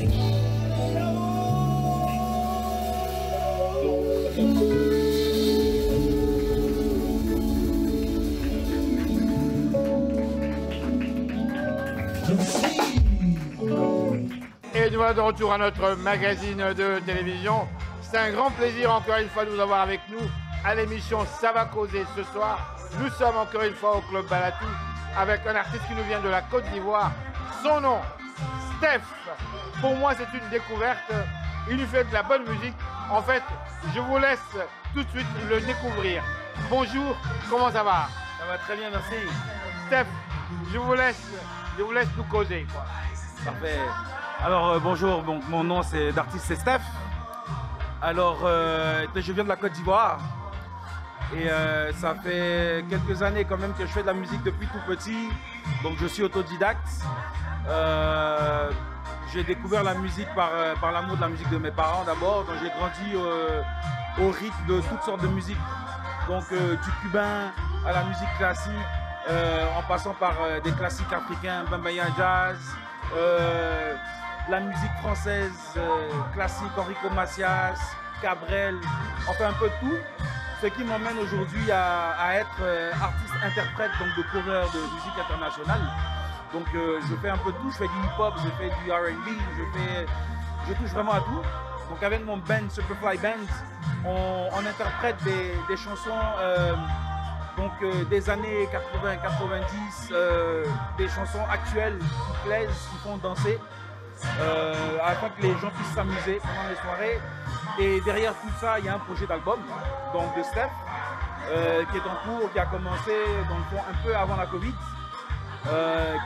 Et nous voilà de retour à notre magazine de télévision. C'est un grand plaisir encore une fois de vous avoir avec nous à l'émission Ça va causer ce soir. Nous sommes encore une fois au Club Balatou avec un artiste qui nous vient de la Côte d'Ivoire. Son nom, Steph. Pour moi, c'est une découverte. Il nous fait de la bonne musique. En fait, je vous laisse tout de suite le découvrir. Bonjour, comment ça va? Ça va très bien, merci. Steph, je vous laisse nous causer, quoi. Parfait. Alors bonjour, mon nom d'artiste c'est Steph. Alors je viens de la Côte d'Ivoire et ça fait quelques années quand même que je fais de la musique depuis tout petit. Donc je suis autodidacte. J'ai découvert la musique par l'amour de la musique de mes parents d'abord. Donc j'ai grandi au rythme de toutes sortes de musiques. Donc du cubain à la musique classique, en passant par des classiques africains, Bambaya Jazz, la musique française classique, Enrico Macias, Cabrel, enfin un peu de tout. Ce qui m'emmène aujourd'hui à être artiste-interprète, donc de coureur de musique internationale. Donc je fais un peu de tout, je fais du hip-hop, je fais du R&B, je touche vraiment à tout. Donc avec mon band, Superfly Band, on interprète des chansons des années 80-90, des chansons actuelles qui plaisent, qui font danser, afin que les gens puissent s'amuser pendant les soirées. Et derrière tout ça, il y a un projet d'album donc de Steph qui est en cours, qui a commencé dans le fond un peu avant la Covid,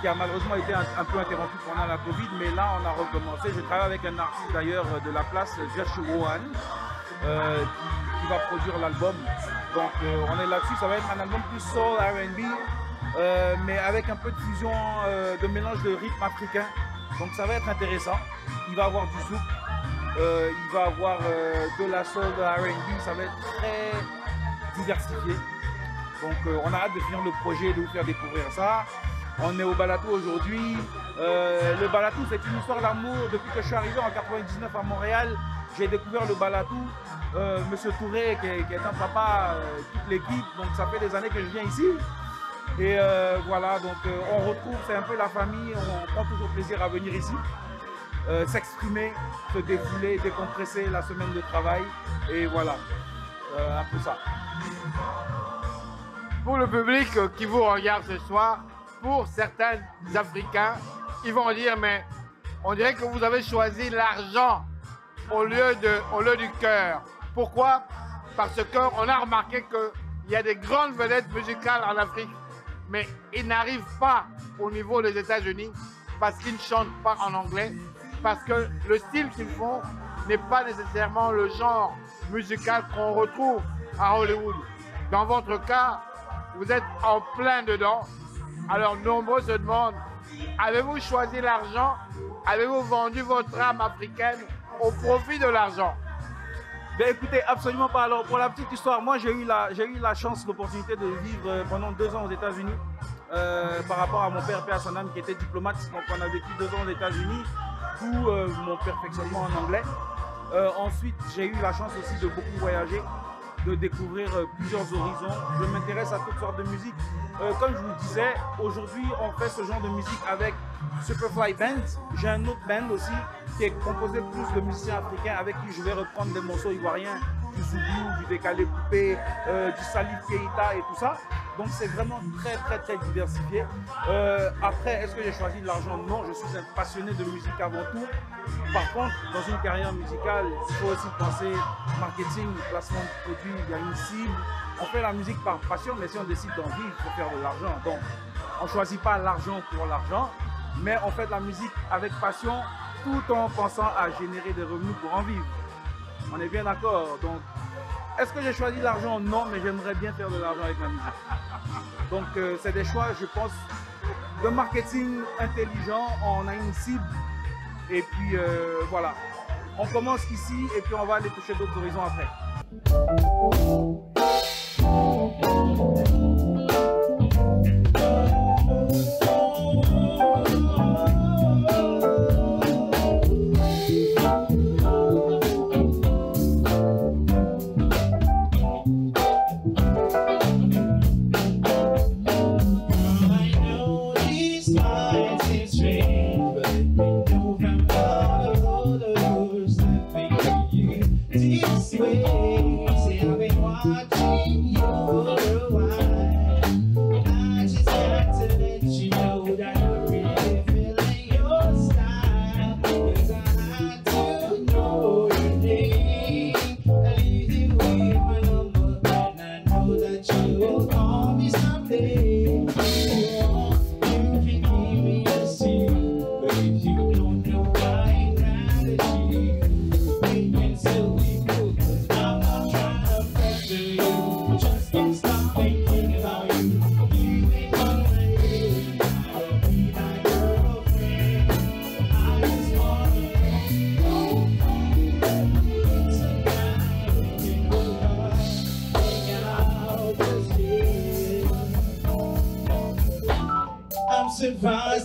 qui a malheureusement été un peu interrompu pendant la Covid, mais là on a recommencé. Je travaille avec un artiste d'ailleurs de la place, Joshua, qui va produire l'album. Donc on est là-dessus, ça va être un album plus soul, R&B, mais avec un peu de fusion, de mélange de rythme africain. Donc ça va être intéressant. Il va avoir du zouk, il va avoir de la soul, de la R&B, ça va être très diversifié. Donc on a hâte de finir le projet et de vous faire découvrir ça. On est au Balatou aujourd'hui. Le Balatou, c'est une histoire d'amour. Depuis que je suis arrivé en 99 à Montréal, j'ai découvert le Balatou. Monsieur Touré, qui est un papa, toute l'équipe, donc ça fait des années que je viens ici. Et voilà, donc on retrouve, c'est un peu la famille, on prend toujours plaisir à venir ici. S'exprimer, se défouler, décompresser la semaine de travail. Et voilà, un peu ça. Pour le public qui vous regarde ce soir, pour certains Africains, ils vont dire, mais on dirait que vous avez choisi l'argent au lieu du cœur. Pourquoi? Parce qu'on a remarqué qu'il y a des grandes vedettes musicales en Afrique, mais ils n'arrivent pas au niveau des États-Unis parce qu'ils ne chantent pas en anglais, parce que le style qu'ils font n'est pas nécessairement le genre musical qu'on retrouve à Hollywood. Dans votre cas, vous êtes en plein dedans. Alors nombreux se demandent, avez-vous choisi l'argent? Avez-vous vendu votre âme africaine au profit de l'argent? Ben écoutez, absolument pas. Alors pour la petite histoire, moi j'ai eu la chance, l'opportunité de vivre pendant 2 ans aux États-Unis par rapport à mon père à son âme qui était diplomate. Donc on a vécu 2 ans aux États-Unis, d'où mon perfectionnement en anglais. Ensuite, j'ai eu la chance aussi de beaucoup voyager, de découvrir plusieurs horizons. Je m'intéresse à toutes sortes de musiques. Comme je vous le disais, aujourd'hui on fait ce genre de musique avec Superfly Band. J'ai un autre band aussi qui est composé plus de musiciens africains avec qui je vais reprendre des morceaux ivoiriens, du Zoubou, du Décalé Coupé, du Salif Keita et tout ça. Donc c'est vraiment très diversifié. Après, est-ce que j'ai choisi de l'argent? Non, je suis un passionné de musique avant tout. Par contre, dans une carrière musicale, il faut aussi penser marketing, placement de produits, il y a une cible. On fait la musique par passion, mais si on décide d'en vivre, il faut faire de l'argent. Donc, on ne choisit pas l'argent pour l'argent, mais on fait de la musique avec passion, tout en pensant à générer des revenus pour en vivre. On est bien d'accord. Donc, est-ce que j'ai choisi l'argent? Non, mais j'aimerais bien faire de l'argent avec ma musique. Donc, c'est des choix, je pense, de marketing intelligent. On a une cible. Et puis, voilà. On commence ici et puis on va aller toucher d'autres horizons après.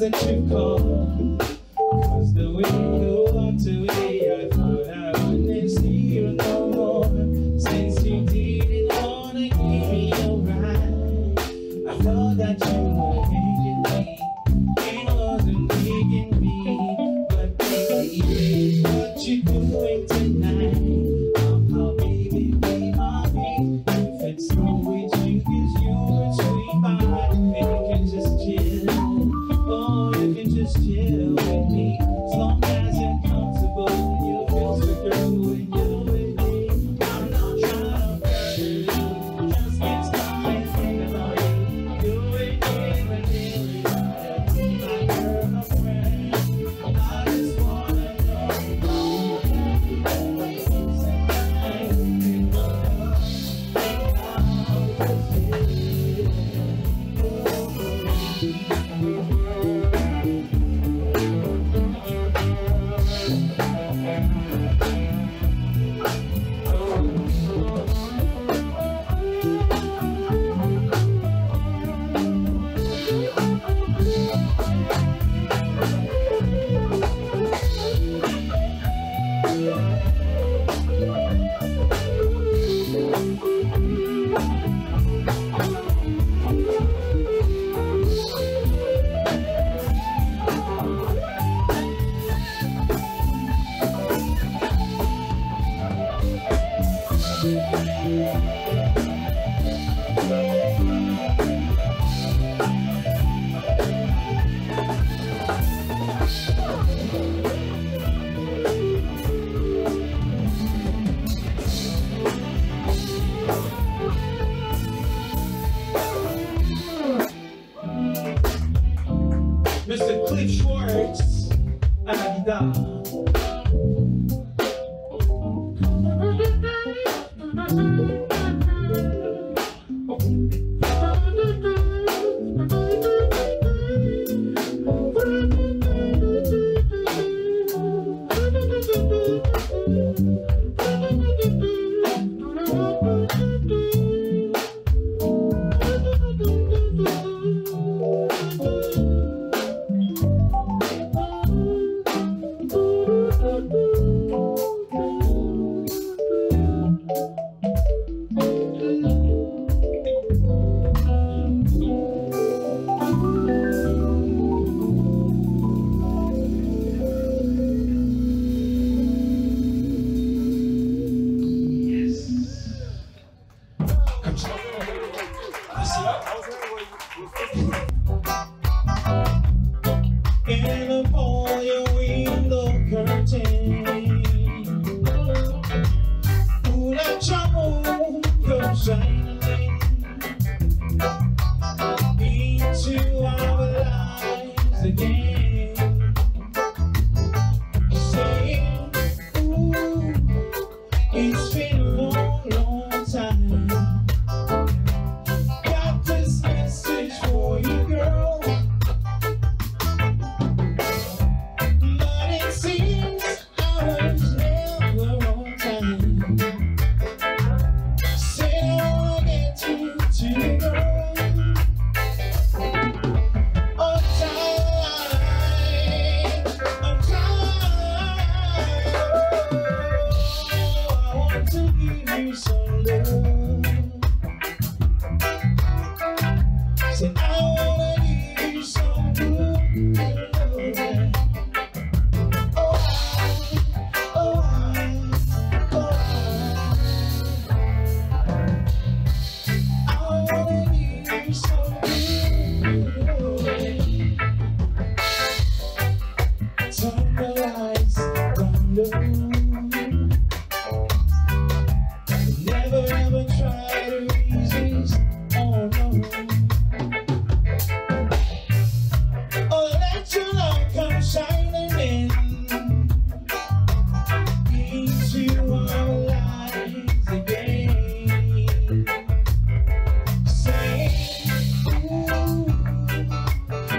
surprised that you called, 'cause the way you walked away, I thought I wouldn't see you no more. Since you didn't wanna give me a ride, I thought that you were hanging me and wasn't digging me. But baby, what you doing tonight? Oh, baby, be on me. If it's wrong with you, 'cause you're sweet, but you can just chill. Oh, you can just chill with me, as long as you're comfortable and you feel secure when you're with me. I'm not trying to hurt you, just get started thinking about you. You ain't even nearly enough to be my girlfriend. I just wanna know Mr. Cliff Schwartz à la guitare. And upon your window curtain, ooh, let your moon come shining into our lives again. Saying, ooh, it's been a long, long time. Got this message for you, girl. But it seems I was never on time. Said I wanna get to you, girl. On time, on time. Oh, I want to give you some love. Said I wanna give you some good love. Oh, oh, oh, I wanna give you some good love. Turn the lights down low. Never ever try to resist. Oh no. Oh, let your light come shining in into our lives again. Say, ooh,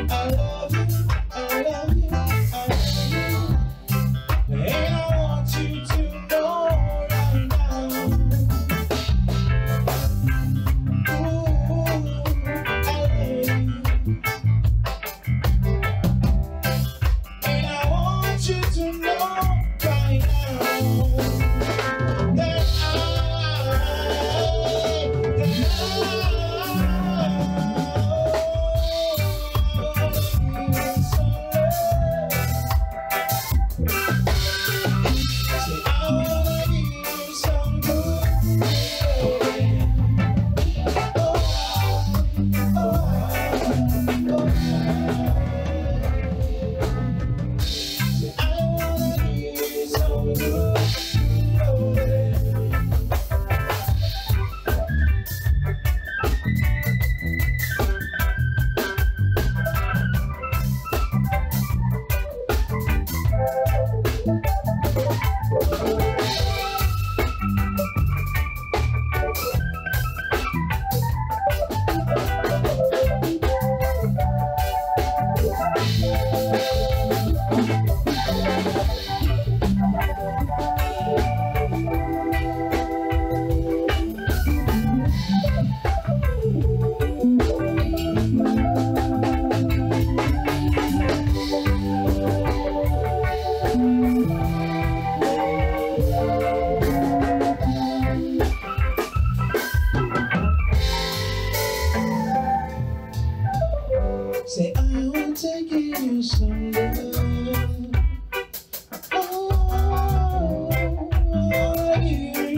I love you, I love you, I love you. And I want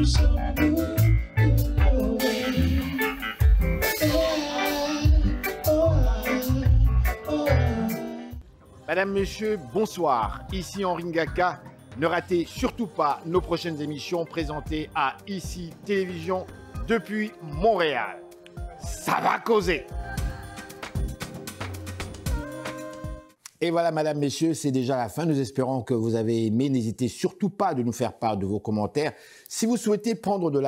you so good, oh, baby. Madame, Messieurs, bonsoir. Ici Henri Ngaka. Ne ratez surtout pas nos prochaines émissions présentées à ICI Télévision depuis Montréal. Ça va causer. Et voilà, Madame, Messieurs, c'est déjà la fin. Nous espérons que vous avez aimé. N'hésitez surtout pas de nous faire part de vos commentaires. Si vous souhaitez prendre de la